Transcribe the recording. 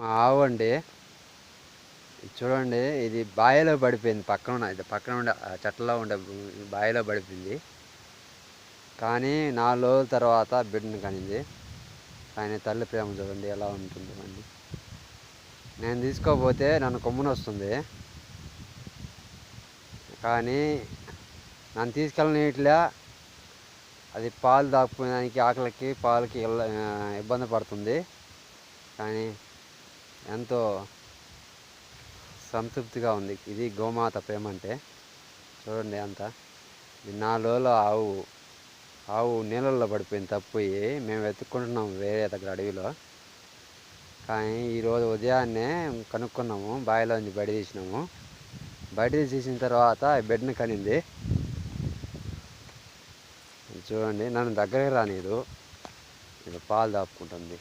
మా ఆవు అండి. ఇది చూడండి, ఇది బావిలో పడిపోయింది. పక్కన ఉండే చెట్లలో ఉండే బావిలో పడిపోయింది. కానీ 4 రోజుల తర్వాత బిడ్డను కనింది. కానీ తల్లి ప్రేమ చూడండి ఎలా ఉంటుందో అండి. నేను తీసుకోపోతే నన్ను కొమ్మున వస్తుంది, కానీ నన్ను తీసుకెళ్ళనీయట్లే. అది పాలు తాక్కునేదానికి ఆకలికి పాలకి ఇబ్బంది పడుతుంది. కానీ ఎంతో సంతృప్తిగా ఉంది. ఇది గోమాత ప్రేమ అంటే. చూడండి అంతా. 4 రోజులు ఆవు నీళ్ళల్లో పడిపోయింది తప్పిపోయి. మేము వెతుక్కుంటున్నాము వేరే దగ్గర అడవిలో. కానీ ఈరోజు ఉదయాన్నే కనుక్కున్నాము, బావిలోంచి బయట తీసినాము. బయట తీసిన తర్వాత బిడ్డను కనింది. చూడండి, నన్ను దగ్గరికి రానిదు. ఇది పాలు దాపుకుంటుంది.